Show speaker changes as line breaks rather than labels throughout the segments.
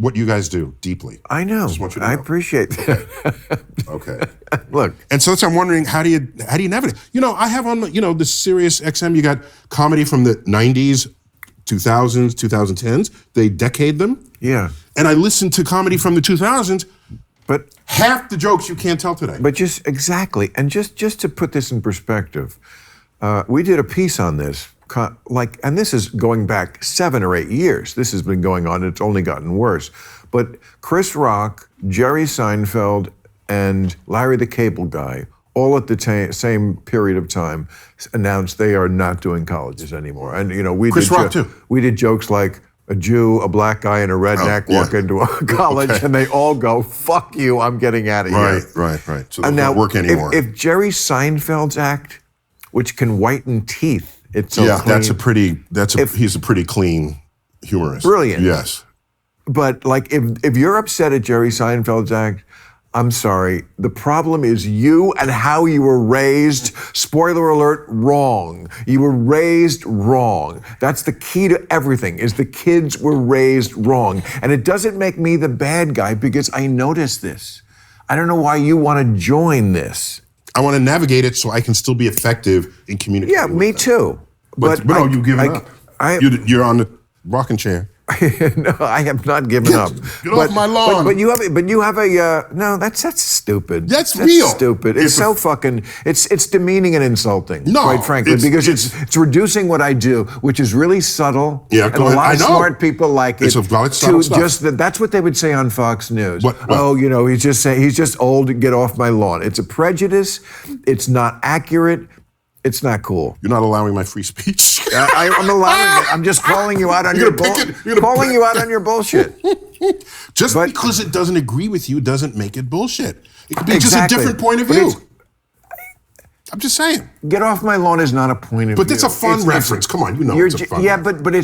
what you guys do deeply.
I know.
Just want you to know.
I appreciate that.
Okay.
Look.
And so I'm wondering, how do you navigate? I have on, the Sirius XM, you got comedy from the 90s, 2000s, 2010s. They decade them.
Yeah.
And I listen to comedy from the 2000s, but half the jokes you can't tell today.
But exactly. And just to put this in perspective, we did a piece on this, and this is going back 7 or 8 years. This has been going on. It's only gotten worse. But Chris Rock, Jerry Seinfeld, and Larry the Cable Guy, all at the same period of time, announced they are not doing colleges anymore. And
Chris Rock too.
We did jokes like a Jew, a black guy, and a redneck walk into a college, and they all go, "Fuck you! I'm getting out of here."
Right. So they don't work anymore.
If Jerry Seinfeld's act, which can whiten teeth, it's so clean.
He's a pretty clean humorist.
Brilliant.
Yes.
But if you're upset at Jerry Seinfeld's act, I'm sorry. The problem is you and how you were raised. Spoiler alert, wrong. You were raised wrong. That's the key to everything, is the kids were raised wrong. And it doesn't make me the bad guy because I noticed this. I don't know why you want to join this. I
want to navigate it so I can still be effective in communicating.
Yeah, me too.
But no, you've given up. You're on the rocking chair.
No, I have not given up.
Get off my lawn.
But you have a no. That's stupid.
That's real.
Stupid. It's so fucking. It's demeaning and insulting.
No,
quite frankly, because it's reducing what I do, which is really subtle.
Yeah,
and a lot of smart people like it. That's what they would say on Fox News.
What?
Oh, he's just old. Get off my lawn. It's a prejudice. It's not accurate. It's not cool.
You're not allowing my free speech.
I'm allowing it. I'm just calling you out on your bullshit. Calling you out on your bullshit.
Because it doesn't agree with you doesn't make it bullshit. It could be just a different point of view. I'm just saying.
Get off my lawn is not a point of view.
But it's a fun reference. Come on, it's a fun reference.
But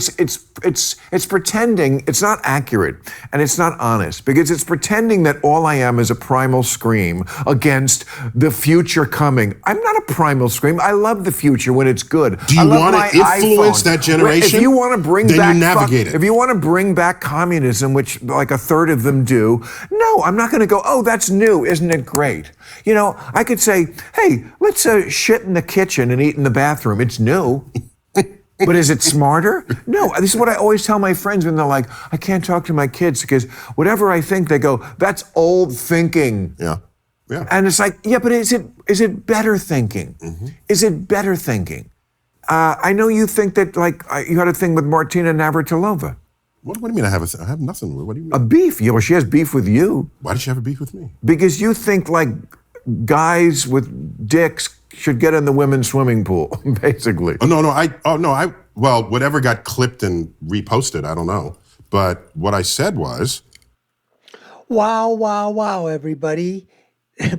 it's pretending. It's not accurate and it's not honest because it's pretending that all I am is a primal scream against the future coming. I'm not a primal scream. I love the future when it's good.
Do you want to influence that generation?
If you want to bring
then
back,
you navigate it.
If you want to bring back communism, which like a third of them do, no, I'm not going to go. Oh, that's new, isn't it great? I could say, hey, let's shit in the kitchen and eat in the bathroom. It's new. But is it smarter? No. This is what I always tell my friends when they're like, I can't talk to my kids because whatever I think, they go, that's old thinking.
Yeah.
And it's like, yeah, but is it better thinking? Mm-hmm. Is it better thinking? I know you think that you had a thing with Martina Navratilova.
What do you mean I have nothing? What do you mean?
A beef. She has beef with you.
Why does she have a beef with me?
Because you think guys with dicks should get in the women's swimming pool, basically.
Well, whatever got clipped and reposted, I don't know. But what I said was...
Wow, everybody.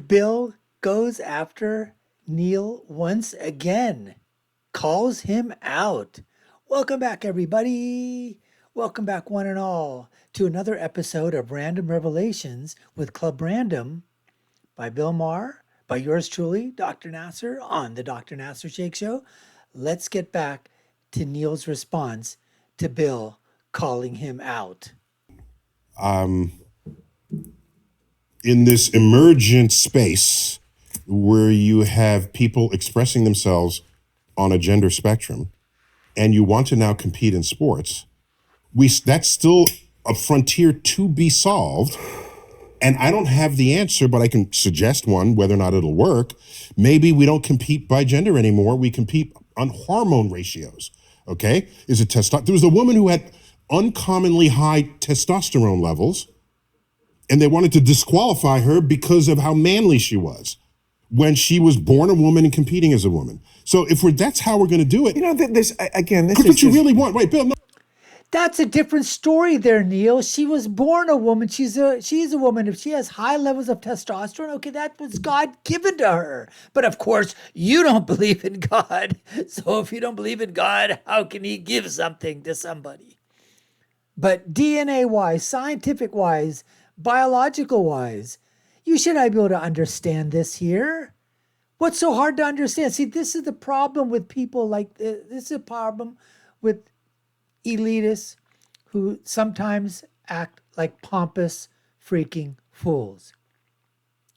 Bill goes after Neil once again. Calls him out. Welcome back, everybody. Welcome back, one and all, to another episode of Random Revelations with Club Random by Bill Maher, by yours truly, Dr. Nasser, on the Dr. Nasser Shake Show. Let's get back to Neil's response to Bill calling him out.
In this emergent space where you have people expressing themselves on a gender spectrum, and you want to now compete in sports, that's still a frontier to be solved. And I don't have the answer, but I can suggest one, whether or not it'll work. Maybe we don't compete by gender anymore. We compete on hormone ratios, okay? Is it testosterone? There was a woman who had uncommonly high testosterone levels, and they wanted to disqualify her because of how manly she was when she was born a woman and competing as a woman. So that's how we're going to do it.
This is
what you really want. Wait, Bill, no.
That's a different story there, Neil. She was born a woman. She's a woman. If she has high levels of testosterone, okay, that was God given to her. But of course, you don't believe in God. So if you don't believe in God, how can he give something to somebody? But DNA-wise, scientific-wise, biological-wise, you should be able to understand this here. What's so hard to understand? See, this is the problem with people like this. This is a problem with elitists who sometimes act like pompous freaking fools.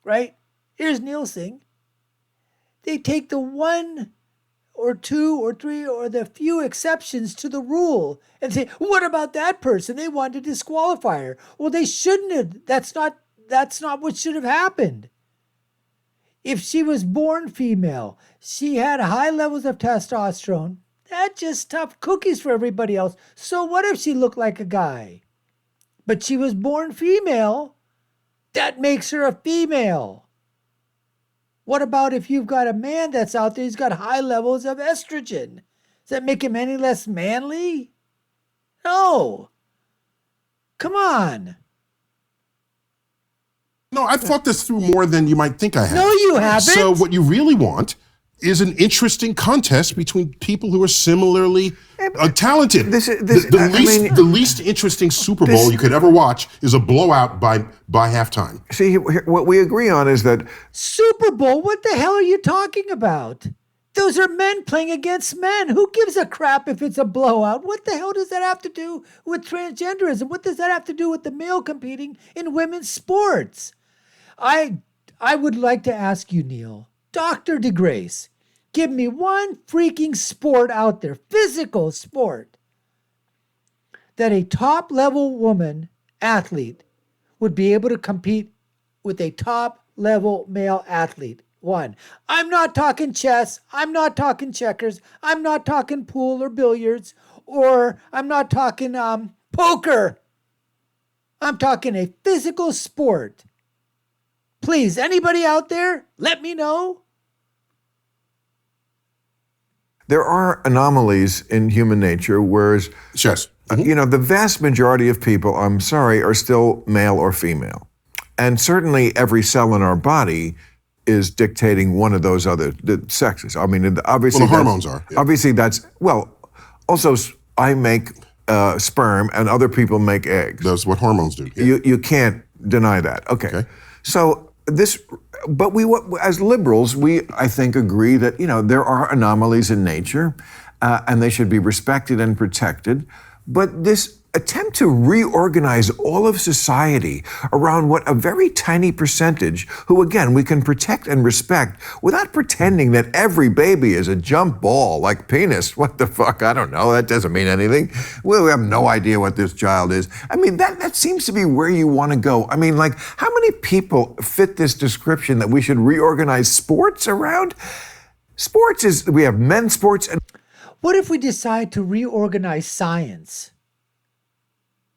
Right? Here's Neil Singh. They take the one or two or three or the few exceptions to the rule and say, what about that person? They wanted to disqualify her. Well, they shouldn't have. That's not what should have happened. If she was born female, she had high levels of testosterone, that's just tough cookies for everybody else. So what if she looked like a guy? But she was born female, that makes her a female. What about if you've got a man that's out there, he's got high levels of estrogen? Does that make him any less manly? No. Come on.
No, I've thought this through more than you might think I have.
No, you haven't.
So what you really want is an interesting contest between people who are similarly talented. The least interesting Super Bowl you could ever watch is a blowout by halftime.
See, what we agree on is that
Super Bowl? What the hell are you talking about? Those are men playing against men. Who gives a crap if it's a blowout? What the hell does that have to do with transgenderism? What does that have to do with the male competing in women's sports? I would like to ask you, Neil, Dr. deGrasse, give me one freaking sport out there, physical sport, that a top-level woman athlete would be able to compete with a top-level male athlete. One. I'm not talking chess. I'm not talking checkers. I'm not talking pool or billiards, or I'm not talking poker. I'm talking a physical sport. Please, anybody out there, let me know.
there are anomalies in human nature, whereas
Yes.
the vast majority of people, I'm sorry, are still male or female. And certainly every cell in our body is dictating one of those other sexes. I mean, obviously,
Well, the hormones are. Yeah.
Obviously, also I make sperm and other people make eggs.
That's what hormones do. Yeah.
You can't deny that. Okay. So but we, as liberals, I think agree that, there are anomalies in nature and they should be respected and protected. But this attempt to reorganize all of society around what a very tiny percentage, who again, we can protect and respect without pretending that every baby is a jump ball like penis. What the fuck? I don't know. That doesn't mean anything. We have no idea what this child is. I mean, that seems to be where you want to go. I mean, like, how many people fit this description that we should reorganize sports around? We have men's sports and
What if we decide to reorganize science?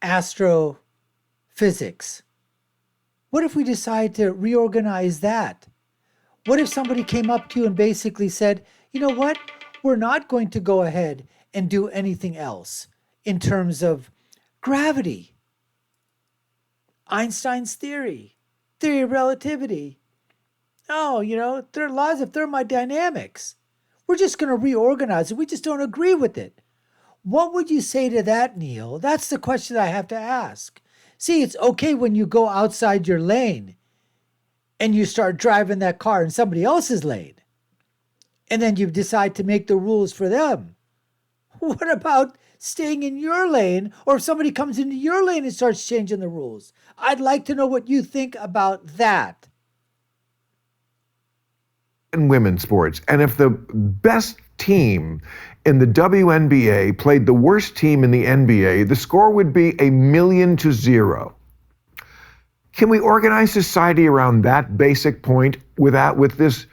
Astrophysics. What if we decide to reorganize that? What if somebody came up to you and basically said, you know what? We're not going to go ahead and do anything else in terms of gravity, Einstein's theory of relativity. Oh, there are laws of thermodynamics. We're just going to reorganize it. We just don't agree with it. What would you say to that, Neil? That's the question I have to ask. See, it's okay when you go outside your lane and you start driving that car in somebody else's lane. And then you decide to make the rules for them. What about staying in your lane, or if somebody comes into your lane and starts changing the rules? I'd like to know what you think about that.
in women's sports. And if the best team in the WNBA played the worst team in the NBA, the score would be 1,000,000-0. Can we organize society around that basic point with this,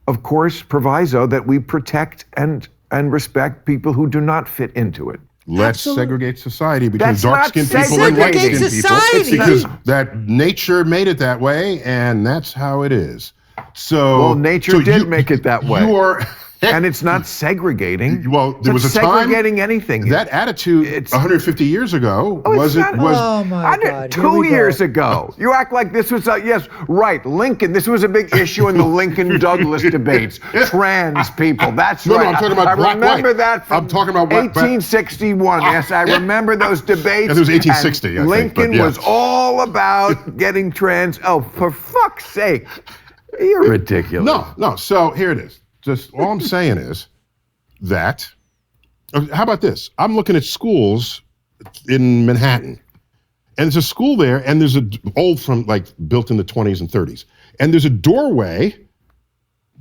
of course, proviso that we protect and respect people who do not fit into it?
Let's
Absolutely.
segregate society between
That's not
dark-skinned people and
segregating.
light-skinned people.
Society.
It's because that nature made it that way, and that's how it is. So,
Well, nature did make it that way.
You are,
And it's not segregating.
Well, there was
It's
a
not
time
segregating anything.
that attitude 150 years ago
it's not-
Oh my God. Here
2
we go.
years ago. You act like this was Lincoln. This was a big issue in the Lincoln-Douglas debates. Trans people. That's
No,
right.
I'm talking about
I
black,
remember
white.
that from
I'm talking about black,
1861. Yes, I remember those debates.
It was 1860,
and
I think, but
Lincoln
yeah.
was all about getting trans. Oh, for fuck's sake. You're ridiculous.
No. So here it is. Just all I'm saying is that, how about this? I'm looking at schools in Manhattan, And there's a school there, and there's old from like built in the 20s and 30s. And there's a doorway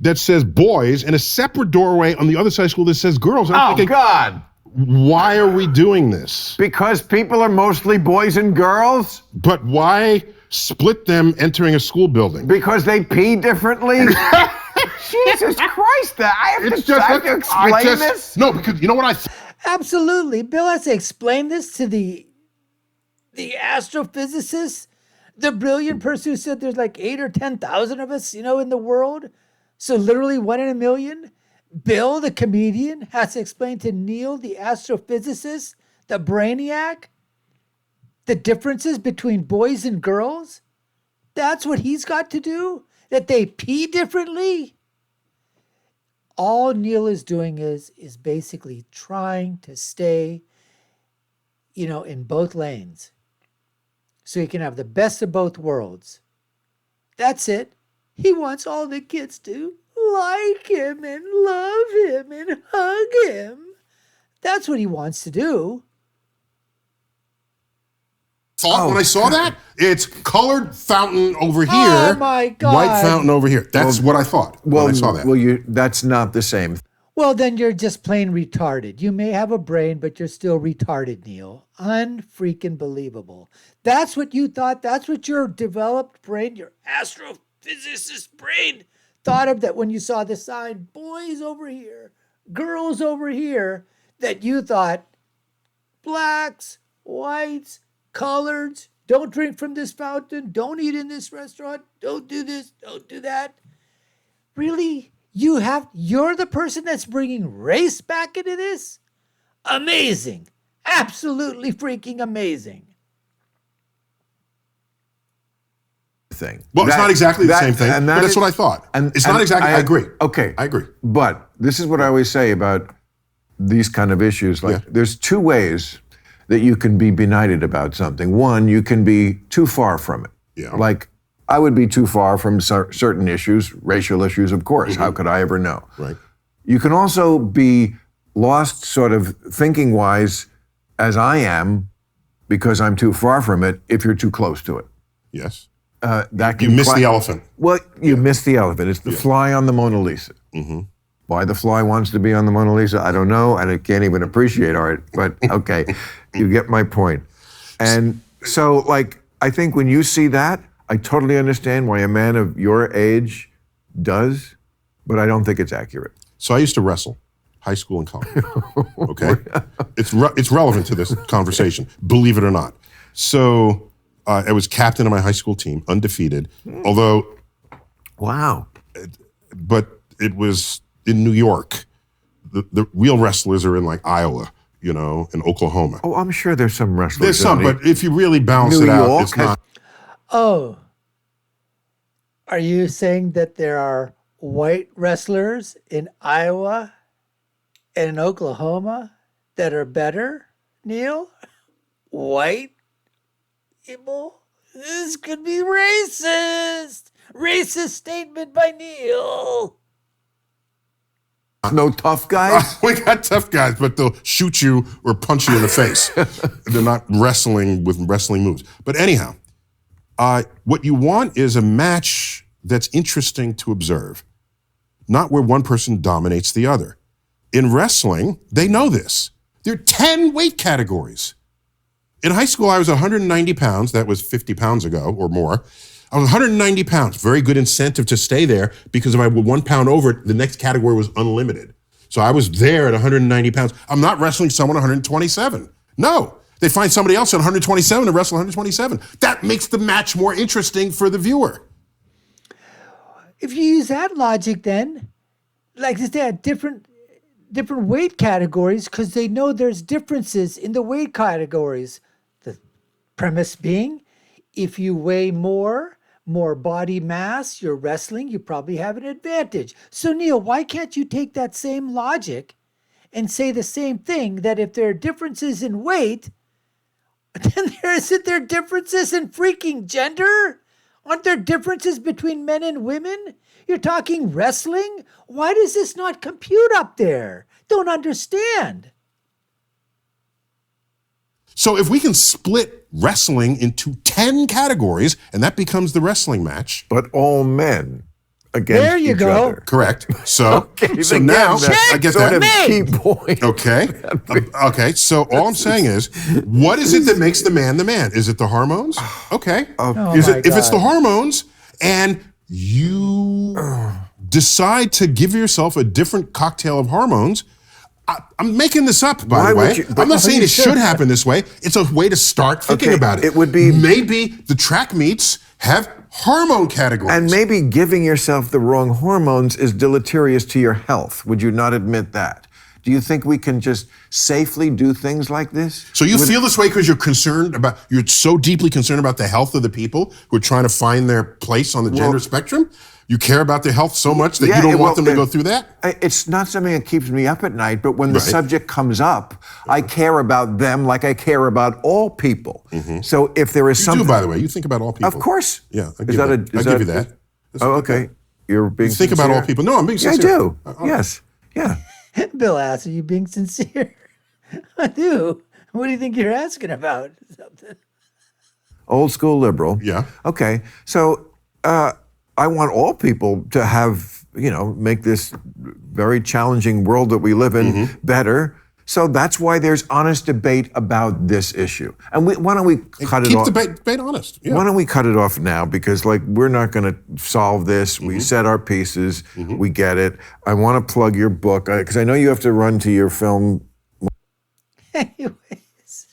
that says boys and a separate doorway on the other side of the school that says girls. And I'm thinking,
God.
why are we doing this?
Because people are mostly boys and girls?
But why split them entering a school building?
Because they pee differently? Jesus Christ, I have to explain this?
No, because you know what
Absolutely. Bill has to explain this to the astrophysicist, the brilliant person who said there's like 8 or 10,000 of us, in the world. So literally 1 in a million. Bill, the comedian, has to explain to Neil, the astrophysicist, the brainiac, the differences between boys and girls. That's what he's got to do? That they pee differently? All Neil is doing is basically trying to stay, in both lanes. So he can have the best of both worlds. That's it. He wants all the kids to like him and love him and hug him. That's what he wants to do.
When I saw that? It's colored fountain over here.
Oh my God.
White fountain over here. That's what I thought when I saw that.
Well, that's not the same.
Well, then you're just plain retarded. You may have a brain, but you're still retarded, Neil. Unfreaking believable. That's what you thought. That's what your developed brain, your astrophysicist brain, thought of, that when you saw the sign, boys over here, girls over here, that you thought blacks, whites, coloreds, don't drink from this fountain, don't eat in this restaurant, don't do this, don't do that. Really? You're the person that's bringing race back into this? Amazing. Absolutely freaking amazing.
Thing.
Well, it's not exactly the same thing, but that's what I thought. It's not exactly, I agree.
Okay.
I agree.
But this is what I always say about these kind of issues. Like, there's 2 ways that you can be benighted about something. One, you can be too far from it.
Yeah.
Like, I would be too far from certain issues, racial issues, of course. How could I ever know?
Right.
You can also be lost sort of thinking-wise, as I am, because I'm too far from it, if you're too close to it.
Yes.
You
miss the elephant.
Well, you miss the elephant. It's the fly on the Mona Lisa.
Mm-hmm.
Why the fly wants to be on the Mona Lisa, I don't know, and I can't even appreciate art, but okay, you get my point. And so, like, I think when you see that, I totally understand why a man of your age does, but I don't think it's accurate.
So I used to wrestle, high school and college. Okay? It's relevant to this conversation, believe it or not. So I was captain of my high school team, undefeated, although...
Wow.
But it was in New York. The real wrestlers are in like Iowa, and Oklahoma.
Oh, I'm sure there's some wrestlers.
There's some, but if you really balance it out, it's not.
Oh, are you saying that there are white wrestlers in Iowa and in Oklahoma that are better, Neil? White people? This could be racist. Racist statement by Neil.
No tough guys?
We got tough guys, but they'll shoot you or punch you in the face. They're not wrestling with wrestling moves. But anyhow, what you want is a match that's interesting to observe, not where one person dominates the other. In wrestling, they know this. There are 10 weight categories. In high school, I was 190 pounds. That was 50 pounds ago or more. I was 190 pounds. Very good incentive to stay there because if I were 1 pound over it, the next category was unlimited. So I was there at 190 pounds. I'm not wrestling someone 127. No. They find somebody else at 127 and wrestle 127. That makes the match more interesting for the viewer.
If you use that logic, then, like they had different weight categories because they know there's differences in the weight categories. The premise being, if you weigh more body mass, you're wrestling, you probably have an advantage. So Neil, why can't you take that same logic and say the same thing, that if there are differences in weight, then isn't there differences in freaking gender? Aren't there differences between men and women? You're talking wrestling? Why does this not compute up there? Don't understand.
So if we can split wrestling into 10 categories, and that becomes the wrestling match.
But all men against
There you
each
go.
other.
Correct. So, so
Again,
now
that
I get
sort
that.
of key point.
Okay. Okay. So all I'm saying is, what is it that makes the man the man? Is it the hormones? Okay.
Oh
Is
my
it if it's the
God.
hormones and you decide to give yourself a different cocktail of hormones? I'm making this up, by
Why
the
would
way.
you-
I'm not saying
you
it should
should.
happen this way. It's a way to start thinking
Okay,
about it.
it would be-
maybe the track meets have hormone categories.
And maybe giving yourself the wrong hormones is deleterious to your health. Would you not admit that? Do you think we can just safely do things like this?
So you feel this way because you're so deeply concerned about the health of the people who are trying to find their place on the gender spectrum? You care about their health so much that you don't want them to go through that?
It's not something that keeps me up at night, but when the
Right.
subject comes up, I care about them like I care about all people. So if there is
You
something...
do, by the way. You think about all people.
Of course.
Yeah, I
Is
give,
that
that.
a- is
I give
that-
you that. That's
Oh, okay. You're being
You think about all
sincere?
people. No, I'm being
Yeah, I
sincere.
do. Yes. Yeah.
Bill asks, are you being sincere? I do. What do you think you're asking about? Something.
Old school liberal.
Yeah.
Okay. So I want all people to have, make this very challenging world that we live in better. So that's why there's honest debate about this issue. And why don't we cut it
Keep
off?
debate honest. Yeah.
Why don't we cut it off now? Because we're not going to solve this. We said our pieces. We get it. I want to plug your book because I know you have to run to your film.
Anyways.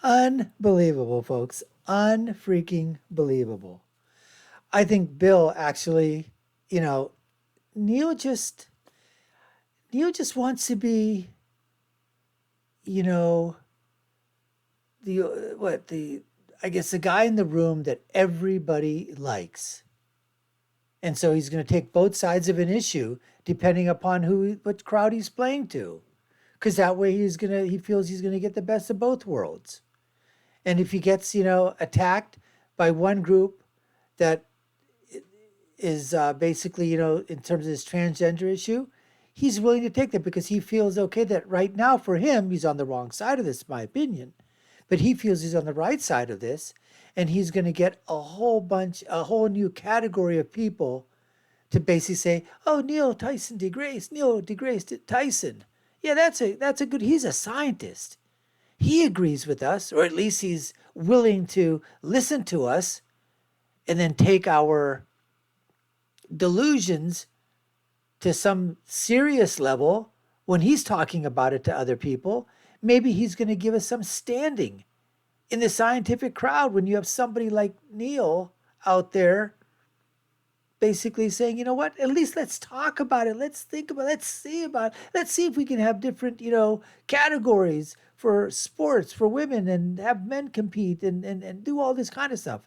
Unbelievable, folks. Unfreaking believable. I think Bill actually, Neil just wants to be, I guess the guy in the room that everybody likes. And so he's going to take both sides of an issue depending upon what crowd he's playing to. Because that way he feels he's going to get the best of both worlds. And if he gets, attacked by one group that is basically, in terms of this transgender issue, he's willing to take that because he feels okay that right now for him, he's on the wrong side of this, in my opinion. But he feels he's on the right side of this, and he's going to get a whole new category of people to basically say, oh, Neil Tyson deGrasse, Neil deGrasse Tyson. Yeah, that's a good, he's a scientist. He agrees with us, or at least he's willing to listen to us and then take our delusions to some serious level when he's talking about it to other people. Maybe he's going to give us some standing in the scientific crowd when you have somebody like Neil out there basically saying, you know what, at least let's talk about it. Let's think about it. Let's see if we can have different, categories for sports for women and have men compete and do all this kind of stuff.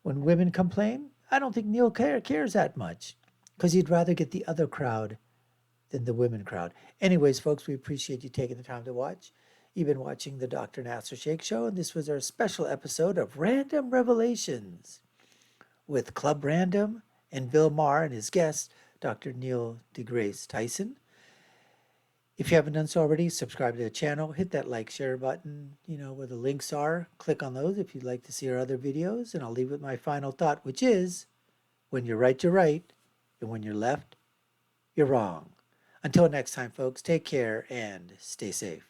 When women complain, I don't think Neil cares that much because he'd rather get the other crowd than the women crowd. Anyways, folks, we appreciate you taking the time to watch. You've been watching the Dr. Nasser Shake Show, and this was our special episode of Random Revelations with Club Random and Bill Maher and his guest, Dr. Neil deGrasse Tyson. If you haven't done so already, subscribe to the channel, hit that like, share button, where the links are. Click on those if you'd like to see our other videos. And I'll leave with my final thought, which is, when you're right, you're right. And when you're left, you're wrong. Until next time, folks, take care and stay safe.